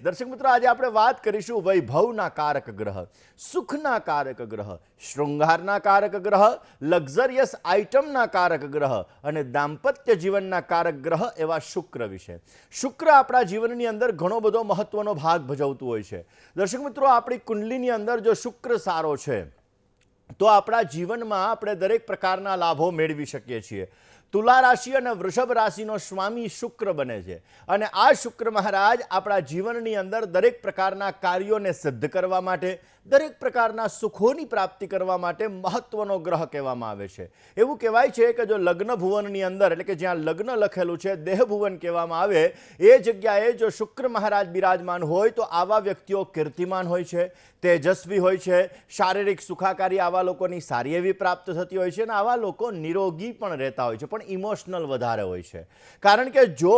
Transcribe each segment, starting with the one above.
દર્શક મિત્રો, આજે આપણે વાત કરીશું વૈભવના કારક ગ્રહ, સુખના કારક ગ્રહ, શૃંગારના કારક ગ્રહ, લક્ઝરિયસ આઇટમના કારક ગ્રહ અને દાંપત્ય જીવનના કારક ગ્રહ એવા શુક્ર વિશે. શુક્ર આપણા જીવનની અંદર ઘણો બધો મહત્વનો ભાગ ભજવતું હોય છે. દર્શક મિત્રો, આપણી કુંડલીની અંદર જો શુક્ર સારો છે તો આપણા જીવનમાં આપણે દરેક પ્રકારના લાભો મેળવી શકીએ છીએ. તુલા રાશિ અને વૃષભ રાશિનો સ્વામી શુક્ર બને છે અને આ શુક્ર મહારાજ આપણા જીવનની અંદર દરેક પ્રકારના કાર્યોને સિદ્ધ કરવા માટે, દરેક પ્રકારના સુખોની પ્રાપ્તિ કરવા માટે મહત્વનો ગ્રહ કહેવામાં આવે છે. એવું કહેવાય છે કે જો લગ્ન ભુવનની અંદર, એટલે કે જ્યાં લગ્ન લખેલું છે, દેહભુવન કહેવામાં આવે, એ જગ્યાએ જો શુક્ર મહારાજ બિરાજમાન હોય તો આવા વ્યક્તિઓ કીર્તિમાન હોય છે, તેજસ્વી હોય છે, શારીરિક સુખાકારી આવા લોકોની સારી એવી પ્રાપ્ત થતી હોય છે અને આવા લોકો નિરોગી પણ રહેતા હોય છે, પણ ઇમોશનલ વધારે હોય છે. કારણ કે જો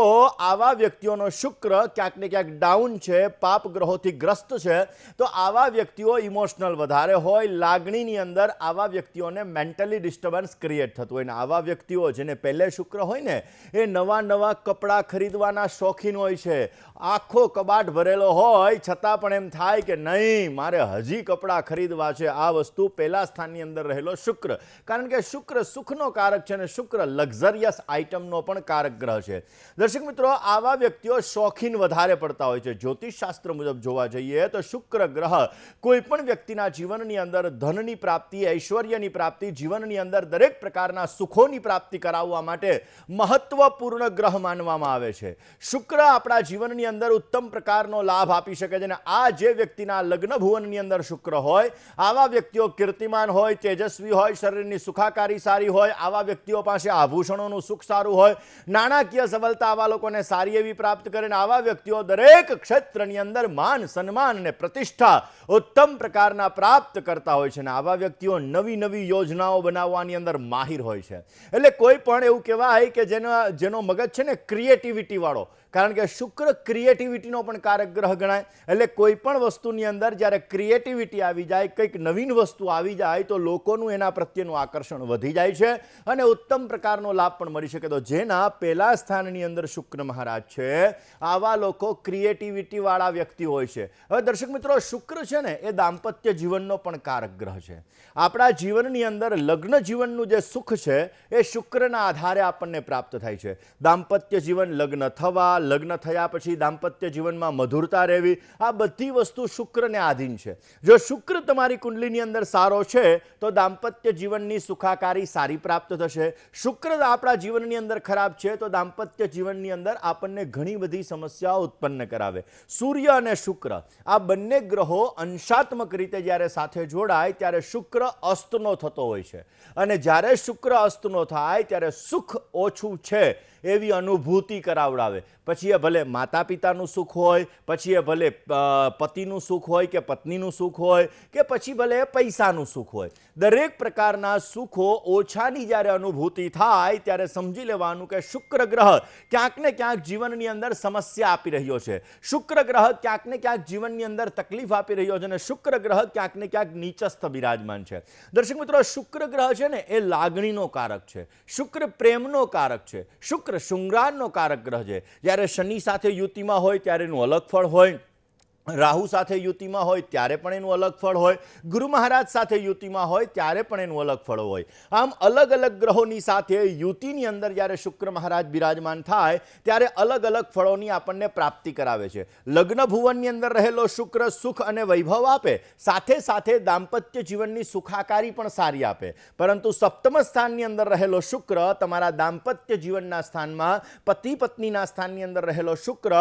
આવા વ્યક્તિઓનો શુક્ર ક્યાંક ને ક્યાંક ડાઉન છે, પાપ ગ્રહોથી ગ્રસ્ત છે, તો આવા વ્યક્તિઓ ઇમોશનલ વધારે હોય, લાગણીની અંદર આવા વ્યક્તિઓને મેન્ટલી ડિસ્ટર્બન્સ ક્રિએટ થતું હોય. ને આવા વ્યક્તિઓ જેને પહેલે શુક્ર હોય ને એ નવા નવા કપડાં ખરીદવાના શોખીન હોય છે. આખો કબાટ ભરેલો હોય છતાં પણ એમ થાય કે નહીં, મારે હજી કપડાં ખરીદવા છે. આ વસ્તુ પહેલા સ્થાનની અંદર રહેલો શુક્ર, કારણ કે શુક્ર સુખનો કારક છે અને શુક્ર લક્ઝરિયસ આઇટમનો પણ કારક ગ્રહ છે. દર્શક મિત્રો, આવા વ્યક્તિઓ શોખીન વધારે પડતા હોય છે. જ્યોતિષશાસ્ત્ર મુજબ જોવા જઈએ તો શુક્ર ગ્રહ કોઈ પણ વ્યક્તિના જીવનની અંદર ધનની પ્રાપ્તિ, ઐશ્વર્યની પ્રાપ્તિ, જીવનની અંદર દરેક પ્રકારના સુખોની પ્રાપ્તિ કરાવવા માટે મહત્વપૂર્ણ ગ્રહ માનવામાં આવે છે. શુક્ર આપણા જીવનની અંદર ઉત્તમ પ્રકારનો લાભ આપી શકે છે અને આ જે વ્યક્તિના લગ્ન ભુવનની અંદર શુક્ર હોય, આવા વ્યક્તિઓ કીર્તિમાન હોય, તેજસ્વી હોય, શરીરની સુખાકારી સારી હોય, આવા વ્યક્તિઓ પાસે આભૂષણોનું સુખ સારું હોય, નાણાકીય સફળતા આવા લોકોને સારી એવી પ્રાપ્ત કરે, આવા વ્યક્તિઓ દરેક ક્ષેત્રની અંદર માન, સન્માન અને પ્રતિષ્ઠા ઉત્તમ પ્રકારના પ્રાપ્ત કરતા હોય છે અને આવા વ્યક્તિઓ નવી નવી યોજનાઓ બનાવવાની અંદર માહિર હોય છે. એટલે કોઈ પણ એવું કહેવાય કે જેનો મગજ છે ને ક્રિએટિવિટી વાળો, કારણ કે શુક્ર ક્રિએટિવિટીનો પણ કારક ગ્રહ ગણાય. એટલે કોઈ પણ વસ્તુની અંદર જ્યારે ક્રિએટિવિટી આવી જાય, કંઈક નવીન વસ્તુ આવી જાય તો લોકોનું એના પ્રત્યેનું આકર્ષણ વધી જાય છે અને ઉત્તમ પ્રકારનો લાભ પણ મળી શકે. તો જેના પહેલા સ્થાનની અંદર શુક્ર મહારાજ છે, આવા લોકો ક્રિએટિવિટી વાળા વ્યક્તિ હોય છે. હવે દર્શક મિત્રો, શુક્ર છે ને એ દાંપત્ય જીવનનો પણ કારક ગ્રહ છે. આપણા જીવનની અંદર લગ્ન જીવનનું જે સુખ છે એ શુક્રના આધારે આપણને પ્રાપ્ત થાય છે. દાંપત્ય જીવન, લગ્ન થવા, લગ્ન થયા પછી દાંપત્ય જીવનમાં મધુરતા રહેવી, આ બધી વસ્તુ શુક્રને આધીન છે. જો શુક્ર તમારી કુંડલીની અંદર સારો છે તો દાંપત્ય જીવનની સુખાકારી સારી પ્રાપ્ત થશે. શુક્ર આપણા જીવનની અંદર ખરાબ છે તો દાંપત્ય જીવનની અંદર આપણને ઘણી બધી સમસ્યાઓ ઉત્પન્ન કરાવે. સૂર્ય અને શુક્ર આ બંને ગ્રહો અંશાત્મક રીતે જ્યારે સાથે જોડાય ત્યારે શુક્ર અસ્તનો થતો હોય છે અને જ્યારે શુક્ર અસ્તનો થાય ત્યારે સુખ ઓછું છે એવી અનુભૂતિ કરાવડાવે. પછી એ ભલે માતા પિતાનું સુખ હોય, પછી એ ભલે પતિનું સુખ હોય કે પત્નીનું સુખ હોય કે પછી ભલે પૈસાનું સુખ હોય, દરેક પ્રકારના સુખો ઓછાની જ્યારે અનુભૂતિ થાય ત્યારે સમજી લેવાનું કે શુક્ર ગ્રહ ક્યાંક ને ક્યાંક જીવનની અંદર સમસ્યા આપી રહ્યો છે. શુક્ર ગ્રહ ક્યાંક ને ક્યાંક જીવનની અંદર તકલીફ આપી રહ્યો છે અને શુક્ર ગ્રહ ક્યાંક ને ક્યાંક નીચસ્થ બિરાજમાન છે. દર્શક મિત્રો, શુક્ર ગ્રહ છે ને એ લાગણીનો કારક છે, શુક્ર પ્રેમનો કારક છે, શુક્ર શૃંગારનો કારક ગ્રહ છે. જ્યારે શનિ સાથે યુતિમાં હોય ત્યારે એનું અલગ ફળ હોય, રાહુ સાથે યુતિમાં હોય ત્યારે પણ એનું અલગ ફળ હોય, ગુરુ મહારાજ સાથે યુતિમાં હોય ત્યારે પણ એનું અલગ ફળ હોય. આમ અલગ અલગ ગ્રહોની સાથે યુતિની અંદર જ્યારે શુક્ર મહારાજ બિરાજમાન થાય ત્યારે અલગ અલગ ફળોની આપણને પ્રાપ્તિ કરાવે છે. લગ્ન ભુવનની અંદર રહેલો શુક્ર સુખ અને વૈભવ આપે, સાથે સાથે દાંપત્ય જીવનની સુખાકારી પણ સારી આપે. પરંતુ સપ્તમ સ્થાનની અંદર રહેલો શુક્ર તમારા દાંપત્ય જીવનના સ્થાનમાં, પતિ પત્નીના સ્થાનની અંદર રહેલો શુક્ર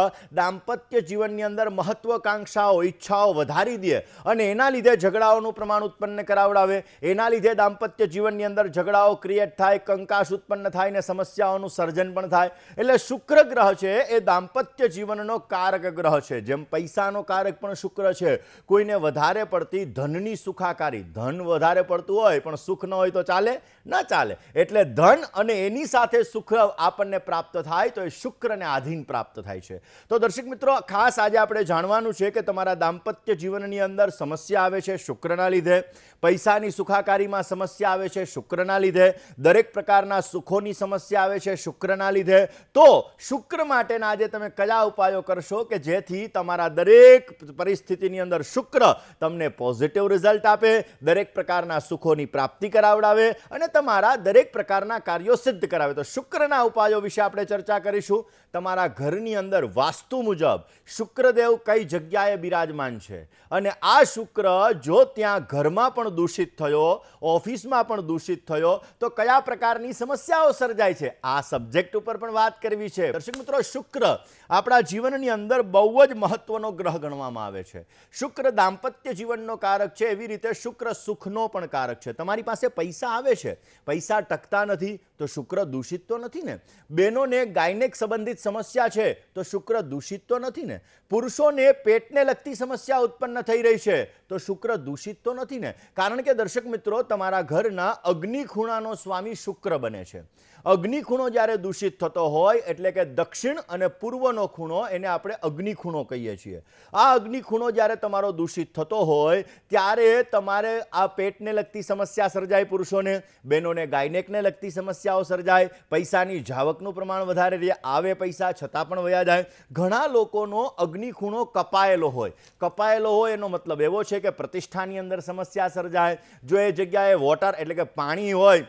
દાંપત્ય જીવનની અંદર મહત્વકાંક્ષી ઈચ્છાઓ વધારી દે અને એના લીધે ઝઘડાઓનું પ્રમાણ ઉત્પન્ન કરાવડાવે. એના લીધે દાંપત્ય જીવનની અંદર ઝઘડાઓ ક્રિએટ થાય, કંકાસ ઉત્પન્ન થાય ને સમસ્યાઓનું સર્જન પણ થાય. એટલે શુક્ર ગ્રહ છે એ દાંપત્ય જીવનનો કારક ગ્રહ છે. જેમ પૈસાનો કારક પણ શુક્ર છે. કોઈને વધારે પડતી ધનની સુખાકારી, ધન વધારે પડતું હોય પણ સુખ ન હોય તો ચાલે? ન ચાલે. એટલે ધન અને એની સાથે સુખ આપણને પ્રાપ્ત થાય તો એ શુક્રને આધીન પ્રાપ્ત થાય છે. તો દર્શક મિત્રો, ખાસ આજે આપણે જાણવાનું છે છે કે તમારા દાંપત્ય જીવનની અંદર સમસ્યા આવે છે શુક્રના લીધે, પૈસાની સુખાકારીમાં સમસ્યા આવે છે શુક્રના લીધે, દરેક પ્રકારના સુખોની સમસ્યા આવે છે શુક્રના લીધે, તો શુક્ર માટેના આજે તમે કયા ઉપાયો કરશો કે જેથી તમારા દરેક પરિસ્થિતિની અંદર શુક્ર તમને પોઝિટિવ રિઝલ્ટ આપે, દરેક પ્રકારના સુખોની પ્રાપ્તિ કરાવડાવે અને તમારા દરેક પ્રકારના કાર્યો સિદ્ધ કરાવે? તો શુક્રના ઉપાયો વિશે આપણે ચર્ચા કરીશું. તમારા ઘરની અંદર વાસ્તુ મુજબ શુક્રદેવ કઈ જગ્યાએ બિરાજમાન છે અને આ શુક્ર જો ત્યાં ઘરમાં પણ દૂષિત થયો, ઓફિસમાં પણ દૂષિત થયો તો કયા પ્રકારની સમસ્યાઓ સર્જાય છે, આ સબ્જેક્ટ ઉપર પણ વાત કરવી છે. દર્શક મિત્રો, શુક્ર આપણા જીવનની અંદર બહુ જ મહત્વનો ગ્રહ ગણવામાં આવે છે. શુક્ર દાંપત્ય જીવનનો કારક છે, એવી રીતે શુક્ર સુખનો પણ કારક છે. તમારી પાસે પૈસા આવે છે, પૈસા ટકતા નથી તો શુક્ર દૂષિત તો નથી ને? બહેનોને ગાયનેક સંબંધિત સમસ્યા છે તો શુક્ર દૂષિત તો નથી ને? પુરુષોને પેટને લગતી સમસ્યા ઉત્પન્ન થઈ રહી છે તો શુક્ર દૂષિત તો નથી ને? કારણ કે દર્શક મિત્રો, તમારા ઘરના અગ્નિ ખૂણાનો સ્વામી શુક્ર બને છે. અગ્નિ ખૂણો જ્યારે દૂષિત થતો હોય એટલે કે દક્ષિણ અને પૂર્વનો ખૂણો, એને આપણે અગ્નિ ખૂણો કહીએ છીએ. આ અગ્નિ ખૂણો જ્યારે તમારો દૂષિત થતો હોય ત્યારે તમારે આ પેટને લગતી સમસ્યા સર્જાય પુરુષોને, બહેનોને ગાયનેકને લગતી સમસ્યાઓ સર્જાય, પૈસાની જાવકનું પ્રમાણ વધારે રહે, આવે પૈસા છતાં પણ વયા જાય. ઘણા લોકોનો અગ્નિ ખૂણો કપાયેલો હોય. કપાયેલો હોય એનો મતલબ એવો છે કે પ્રતિષ્ઠાની અંદર સમસ્યા સર્જાય. જો એ જગ્યાએ વોટર એટલે કે પાણી હોય,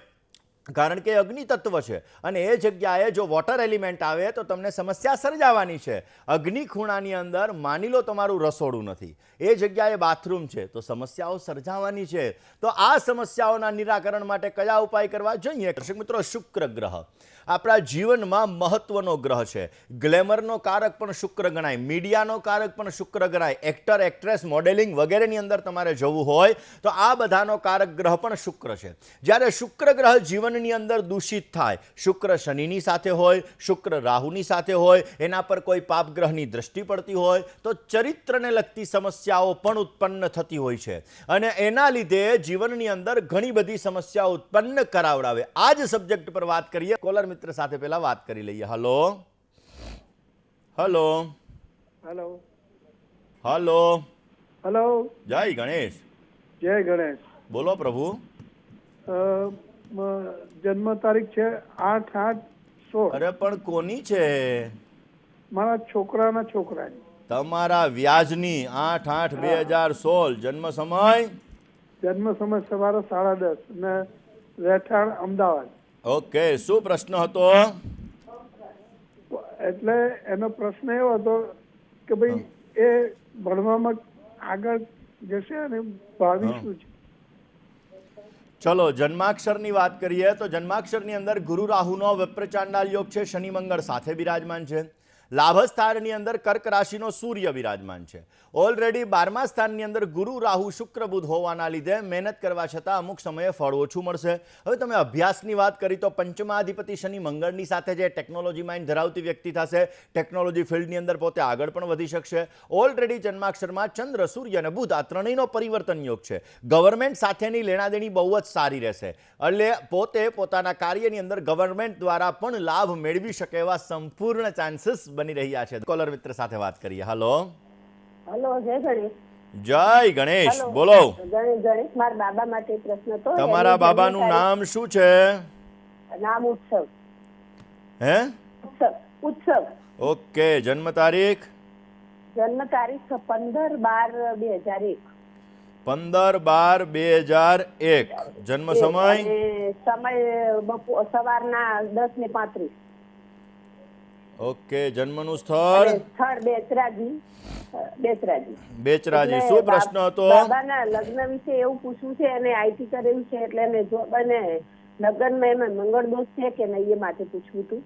કારણ કે અગ્નિ તત્વ છે અને એ જગ્યાએ જો વોટર એલિમેન્ટ આવે તો તમને સમસ્યા સર્જાવાની છે. અગ્નિ ખૂણાની અંદર માની લો તમારું રસોડું નથી, એ જગ્યાએ બાથરૂમ છે તો સમસ્યાઓ સર્જાવાની છે. તો આ સમસ્યાઓના નિરાકરણ માટે કયા ઉપાય કરવા જોઈએ? દર્શક મિત્રો, શુક્ર ગ્રહ આપણા જીવનમાં મહત્વનો ગ્રહ છે. ગ્લેમરનો કારક પણ શુક્ર ગણાય, મીડિયાનો કારક પણ શુક્ર ગણાય. એક્ટર, એક્ટ્રેસ, મોડેલિંગ વગેરેની અંદર તમારે જવું હોય તો આ બધાનો કારક ગ્રહ પણ શુક્ર છે. જ્યારે શુક્ર ગ્રહ જીવનની અંદર દૂષિત થાય, શુક્ર શનિની સાથે હોય, શુક્ર રાહુની સાથે હોય, એના પર કોઈ પાપ ગ્રહની દ્રષ્ટિ પડતી હોય તો ચરિત્રને લગતી સમસ્યાઓ પણ ઉત્પન્ન થતી હોય છે અને એના લીધે જીવનની અંદર ઘણી બધી સમસ્યાઓ ઉત્પન્ન કરાવડાવે. આ જ સબ્જેક્ટ પર વાત કરીએ. કોલર મિત્ર સાથે પહેલા વાત કરી લઈએ. Hello hello hello hello hello. જય ગણેશ. જય ગણેશ. બોલો પ્રભુ. જન્મ તારીખ છે 8/8/16. અરે પણ કોની છે? મારા છોકરાના છોકરાની. તમારા વ્યાજની. 8/8/2016. જન્મ સમય? જન્મ સમય સવારે 10:30 ને રહેઠાણ અમદાવાદ. ઓકે, શું પ્રશ્ન હતો? એટલે એનો પ્રશ્ન એવો હતો કે ભાઈ એ ભણવામાં આગળ જશે અને ભાવિ શું છે? ચલો જન્માક્ષરની વાત કરીએ તો જન્માક્ષરની અંદર ગુરુ રાહુનો વિપ્ર ચાંડાલ યોગ છે, શનિ મંગળ સાથે બિરાજમાન છે. લાભ સ્થાનની અંદર કર્ક રાશિનો સૂર્ય બિરાજમાન છે. ઓલરેડી 12મા સ્થાનની અંદર ગુરુ રાહુ શુક્ર બુધ હોવાના લીધે મહેનત કરવા છતાં અમુક સમયે ફળ ઓછું મળશે. હવે તમે અભ્યાસની વાત કરી તો પંચમાધિપતિ શનિ મંગળની સાથે જે ટેકનોલોજી માઇન્ડ ધરાવતી વ્યક્તિ થશે, ટેકનોલોજી ફિલ્ડની અંદર પોતે આગળ પણ વધી શકશે. ઓલરેડી જન્માક્ષરમાં ચંદ્ર, સૂર્ય અને બુધ આ ત્રણેયનો પરિવર્તન યોગ છે. ગવર્મેન્ટ સાથેની લેણાદેણી બહુ જ સારી રહેશે એટલે પોતે પોતાના કાર્યની અંદર ગવર્મેન્ટ દ્વારા પણ લાભ મેળવી શકે એવા સંપૂર્ણ ચાન્સીસ બની રહ્યા છે. કોલર મિત્ર સાથે વાત કરીએ. Hello hello. જય ગણેશ. જય ગણેશ. બોલો. ગણેશ, મારા બાબા માટે પ્રશ્ન હતો. તમારા બાબાનું નામ શું છે? નામ ઉત્સવ. હે? ઉત્સવ. ઓકે. જન્મ તારીખ? જન્મ તારીખ 15/12/2001. 15/12/2001. જન્મ સમય? સમય સવારના 10:35. ઓકે. જન્મનું સ્થળ? સ્થળ બેચરાજી. બેચરાજી. શું પ્રશ્ન હતો? બાબાના લગ્ન વિશે એવું પૂછવું છે અને આઈટી કરેલું છે એટલે એને જોબ અને લગ્નમાં એમાં મંગળ દોષ છે કે નહીં એ માટે પૂછવું હતું.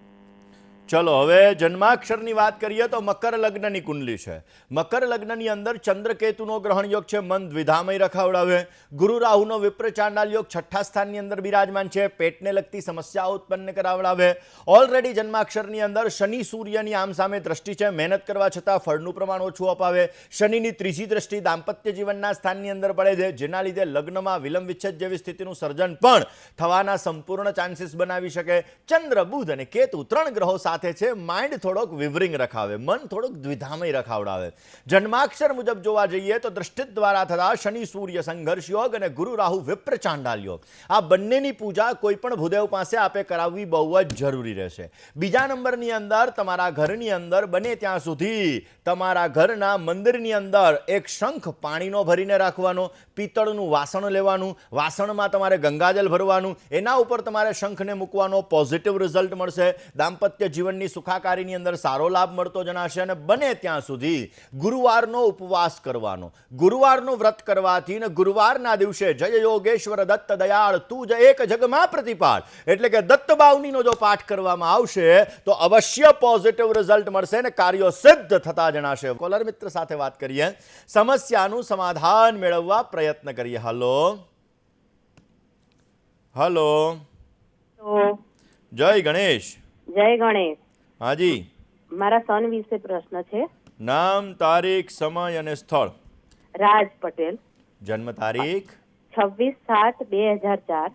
ચલો હવે જન્માક્ષરની વાત કરીએ તો મકર લગ્નની કુંડલી છે. મકર લગ્નની અંદર ચંદ્રકેતુનો ગ્રહણ યોગ છે, મન દ્વિધામય રખાવડાવે. ગુરુ રાહુનો વિપ્ર ચાંડાલ યોગ 6ઠા સ્થાનની અંદર બિરાજમાન છે, પેટને લગતી સમસ્યાઓ ઉત્પન્ન કરાવડાવે. ઓલરેડી જન્માક્ષરની અંદર શનિ સૂર્યની આમ સામે દ્રષ્ટિ છે, મહેનત કરવા છતાં ફળનું પ્રમાણ ઓછું અપાવે. શનિની ત્રીજી દ્રષ્ટિ દાંપત્ય જીવનના સ્થાનની અંદર પડે છે, જેના લીધે લગ્નમાં વિલંબ વિચ્છેદ જેવી સ્થિતિનું સર્જન પણ થવાના સંપૂર્ણ ચાન્સીસ બનાવી શકે. ચંદ્ર, બુધ અને કેતુ ત્રણ ગ્રહો સાથે સાથે છે માઇન્ડ થોડોક વિવરિંગ રખાવે, મન થોડુંક દ્વિધામય રખાવડાવે. જન્માક્ષર મુજબ જોવા જઈએ તો દૃષ્ટિ દ્વારા થતા શનિ સૂર્ય સંઘર્ષ યોગ અને ગુરુ રાહુ વિપ્ર ચાંડાલ યોગ, આ બંનેની પૂજા કોઈ પણ ભૂદેવ પાસે આપે કરાવવી બહુ જ જરૂરી રહેશે. બીજા નંબરની અંદર તમારા ઘરની અંદર બને ત્યાં સુધી તમારા ઘરના મંદિરની અંદર એક શંખ પાણીનો ભરીને રાખવાનો, પિત્તળનું વાસણ લેવાનું, વાસણમાં તમારે ગંગાજલ ભરવાનું, એના ઉપર તમારે શંખને મૂકવાનો, પોઝિટિવ રિઝલ્ટ મળશે. દાંપત્ય જીવનની સુખાકારીની અંદર સારો લાભ મળતો જણાશે. અને બને ત્યાં સુધી ગુરુવારનો ઉપવાસ કરવાનો. ગુરુવારનું વ્રત કરવાથી ને ગુરુવારના દિવસે જય યોગેશ્વર દત્ત દયાળ તું જ એક જગમાં પ્રતિપાળ, એટલે કે દત્ત બાવનીનો જો પાઠ કરવામાં આવશે તો અવશ્ય પોઝિટિવ રિઝલ્ટ મળશે અને કાર્યો સિદ્ધ થતા જણાશે. કોલર મિત્ર સાથે વાત કરીએ, સમસ્યાનું સમાધાન મેળવવા પ્રયત્ન કરીએ. હલો હલો, જય ગણેશ. જય ગણેશ. હાજી, મારા સન વિશે પ્રશ્ન છે. નામ, તારીખ, સમય અને સ્થળ. રાજ પટેલ. જન્મ તારીખ 26/7/2004.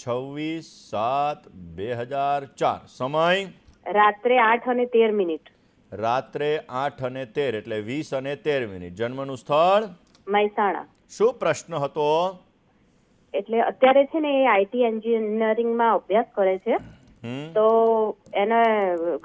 26/7/2004. સમય રાત્રે 8:13. રાત્રે 8:13 એટલે 20:13. જન્મનું સ્થળ મહેસાણા. શું પ્રશ્ન હતો? એટલે અત્યારે છે ને એ આઈટી એન્જિનિયરિંગમાં અભ્યાસ કરે છે, તો એને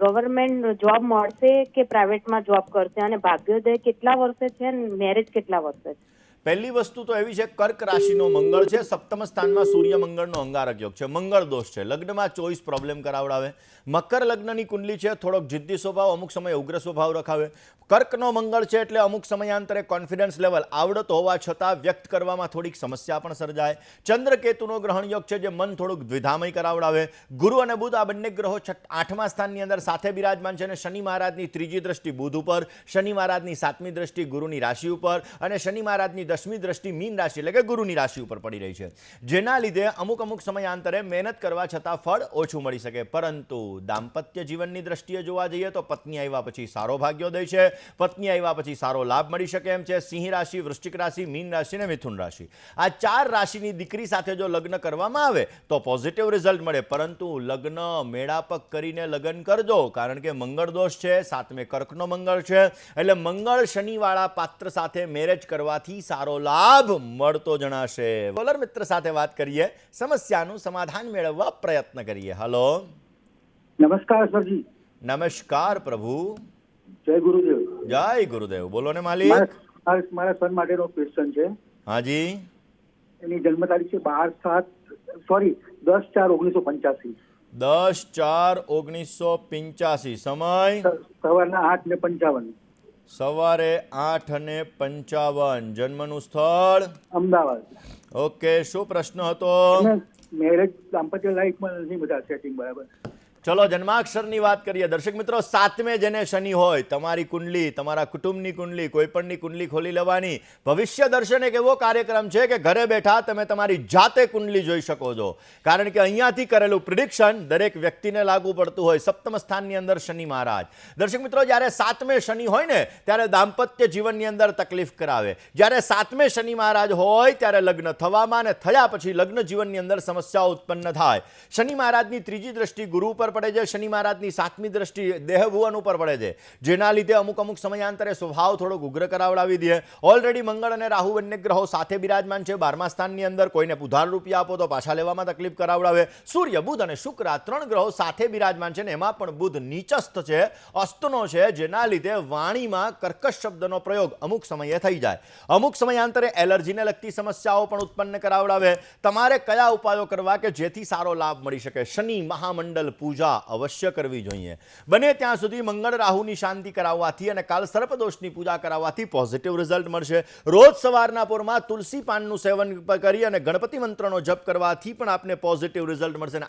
ગવર્મેન્ટ જોબ મળશે કે પ્રાઇવેટમાં જોબ કરશે, અને ભાગ્યોદય કેટલા વર્ષે છે અને મેરેજ કેટલા વર્ષે છે? પહેલી વસ્તુ તો એવી છે, કર્ક રાશિનો મંગળ છે, સપ્તમ સ્થાનમાં સૂર્ય મંગળનો અંગારક યોગ છે, મંગળ દોષ છે, લગ્નમાં ચોઈસ પ્રોબ્લેમ કરાવડાવે. મકર લગ્નની કુંડલી છે, થોડોક જિદ્દી સ્વભાવ, અમુક સમય ઉગ્ર સ્વભાવ રખાવે. કર્કનો મંગળ છે એટલે અમુક સમયાંતરે કોન્ફિડન્સ લેવલ આવડત હોવા છતાં વ્યક્ત કરવામાં થોડીક સમસ્યા પણ સર્જાય. ચંદ્રકેતુનો ગ્રહણ યોગ છે જે મન થોડુંક દ્વિધામય કરાવડાવે. ગુરુ અને બુધ આ બંને ગ્રહો 8મા સ્થાનની અંદર સાથે બિરાજમાન છે અને શનિ મહારાજની ત્રીજી દ્રષ્ટિ બુધ ઉપર, શનિ મહારાજની 7મી દ્રષ્ટિ ગુરુની રાશિ ઉપર અને શનિ મહારાજની 10મી દ્રષ્ટિ મીન રાશિ એટલે કે ગુરુની રાશિ ઉપર પડી રહી છે, જેના લીધે અમુક સમયાંતરે મહેનત કરવા છતાં ફળ ઓછું મળી શકે. પરંતુ દાંપત્ય જીવનની દ્રષ્ટિએ જોવા જઈએ તો પત્ની આવ્યા પછી સારો ભાગ્યોદય છે, પત્ની આવ્યા પછી સારો લાભ મળી શકે એમ છે. સિંહ રાશિ, વૃશ્ચિક રાશિ, મીન રાશિ અને મિથુન રાશિ, આ 4 રાશિની દીકરી સાથે જો લગ્ન કરવામાં આવે તો પોઝિટિવ રિઝલ્ટ મળે. પરંતુ લગ્ન મેળાપક કરીને લગ્ન કરજો, કારણ કે મંગળ દોષ છે, 7મે કર્કનો મંગળ છે, એટલે મંગળ શનિવાળા પાત્ર સાથે મેરેજ કરવાથી સારો લાભ મળતો જણાશે. કોલર મિત્ર સાથે વાત કરીએ, સમસ્યાનું સમાધાન મેળવવા પ્રયત્ન કરીએ. હલો, નમસ્કાર સરજી. નમસ્કાર પ્રભુ. જય ગુરુદેવ. જય ગુરુદેવ. બોલો ને માલિક. મારા સન માટેનો ક્વેશ્ચન છે. હાજી. એની જન્મ તારીખ છે 10/4/1985. 10/4/1985. સમય સવારના 8:55. સવારે 8:55. જન્મનું સ્થળ અમદાવાદ. ઓકે, શું પ્રશ્ન હતો? મેરેજ દાંપત્ય લાઈફમાં નથી બધા સેટિંગ બરાબર. ચલો જન્માક્ષરની વાત કરીએ. દર્શક મિત્રો, 7મે જેને શનિ હોય, તમારી કુંડલી, તમારા કુટુંબની કુંડલી, કોઈ પણની કુંડલી ખોલી લેવાની. ભવિષ્ય દર્શન એક એવો કાર્યક્રમ છે કે ઘરે બેઠા તમે તમારી જાતે કુંડલી જોઈ શકો છો, કારણ કે અહીંયાથી કરેલું પ્રિડિક્શન દરેક વ્યક્તિને લાગુ પડતું હોય. સપ્તમ સ્થાનની અંદર શનિ મહારાજ. દર્શક મિત્રો, જ્યારે 7મે શનિ હોય ને ત્યારે દાંપત્ય જીવનની અંદર તકલીફ કરાવે. જ્યારે 7મે શનિ મહારાજ હોય ત્યારે લગ્ન થવામાં અને થયા પછી લગ્ન જીવનની અંદર સમસ્યાઓ ઉત્પન્ન થાય. શનિ મહારાજની ત્રીજી દ્રષ્ટિ ગુરુ ઉપર પડે છે, શનિ મહારાજની 7મી દ્રષ્ટિ દેહભુવન ઉપર પડે છે, જેના લીધે અમુક સમયાંતરે સ્વભાવ થોડોક ઉગ્ર કરાવડાવી દે. ઓલરેડી મંગળ અને રાહુ બંને ગ્રહો સાથે બિરાજમાન છે 12મા સ્થાનની અંદર. કોઈને ઉધાર રૂપિયા આપો તો પાછા લેવામાં તકલીફ કરાવડાવે. સૂર્ય, બુધ અને શુક્ર આ 3 ગ્રહો સાથે બિરાજમાન છે ને એમાં પણ બુધ નીચસ્થ છે, અસ્તનો છે, જેના લીધે વાણીમાં કર્કશ શબ્દનો પ્રયોગ અમુક સમયે થઈ જાય. અમુક સમયાંતરે એલર્જીને લગતી સમસ્યાઓ પણ ઉત્પન્ન કરાવડાવે. તમારે કયા ઉપાયો કરવા કે જેથી સારો લાભ મળી શકે? શનિ મહામંડલ પૂજા અવશ્ય કરવી જોઈએ. બને ત્યાં સુધી મંગળ રાહુની શાંતિ કરાવવાથી અને કાલ સર્પદોષની પૂજા કરાવવાથી પોઝિટિવ રિઝલ્ટ મળશે. રોજ સવારના પોરમાં તુલસી પાનનું સેવન કરી અને ગણપતિ મંત્રનો જપ કરવાથી પણ આપને પોઝિટિવ રિઝલ્ટ મળશે.